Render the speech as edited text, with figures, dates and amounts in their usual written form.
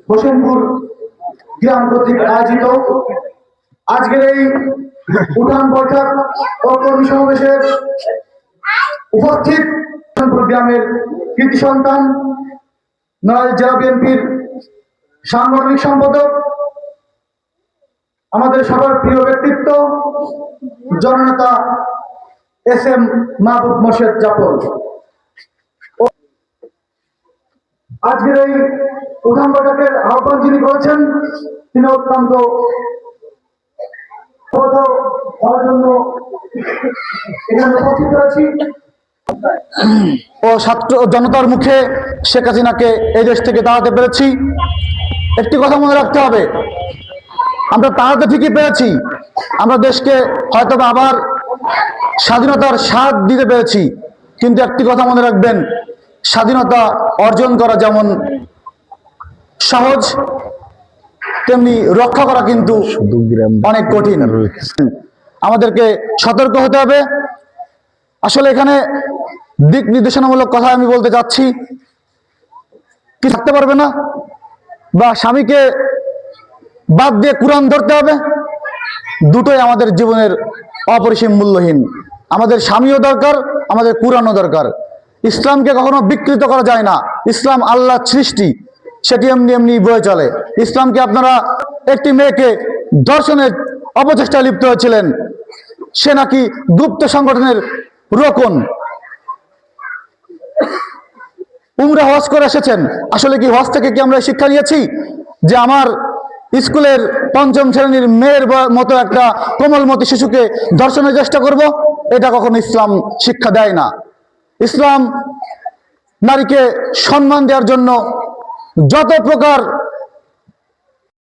হোসেনপুর গ্রাম কর্তৃক আয়োজিত আজকের এই উঠান বৈঠক ও কর্মী সমাবেশে উপস্থিত হোসেনপুর গ্রামের কৃতি সন্তান নড়াইল জেলা বিএনপির সাংগঠনিক সম্পাদক, আমাদের সবার প্রিয় ব্যক্তিত্ব জননেতা এস.এম. মাহবুব মোর্শেদ জাফর। আজকের এই উঠান বৈঠকের আহ্বান যিনি করেছেন তিনি অত্যন্ত হওয়ার জন্য এখানে উপস্থিত রয়েছি ও ছাত্র জনতার মুখে শেখ হাসিনাকে এই দেশ থেকে তাড়াতে পেরেছি। একটি কথা মনে রাখতে হবে, আমরা তাড়াতে ঠিকই পেরেছি, আমরা দেশকে হয়তো আবার স্বাধীনতার স্বাদ দিতে পেরেছি, কিন্তু একটি কথা মনে রাখবেন, স্বাধীনতা অর্জন করা যেমন সহজ তেমনি রক্ষা করা কিন্তু অনেক কঠিন। আমাদেরকে সতর্ক হতে হবে। আসলে এখানে দিক নির্দেশনামূলক কথা আমি বলতে চাচ্ছি, কি থাকতে পারবে না, বা স্বামীকে বাদ দিয়ে কোরআন ধরতে হবে, দুটোই আমাদের জীবনের অপরিসীম মূল্যহীন। আমাদের স্বামীও দরকার, আমাদের কোরআনও দরকার। ইসলামকে কখনো বিকৃত করা যায় না। ইসলাম আল্লাহর সৃষ্টি, সেটি এমনি এমনি বয়ে চলে। ইসলামকে আপনারা একটি মেয়েকে ধর্ষণের অপচেষ্টায় লিপ্ত হয়েছিলেন, সে নাকি গুপ্ত সংগঠনের রোকন। উমরা হজ করে এসেছেন, আসলে কি হজ থেকে কি আমরা শিক্ষা নিয়েছি যে আমার স্কুলের পঞ্চম শ্রেণীর মেয়ের মতো একটা কোমলমতি শিশুকে ধর্ষণের চেষ্টা করব? এটা কখনো ইসলাম শিক্ষা দেয় না। ইসলাম নারীকে সম্মান দেওয়ার জন্য যত প্রকার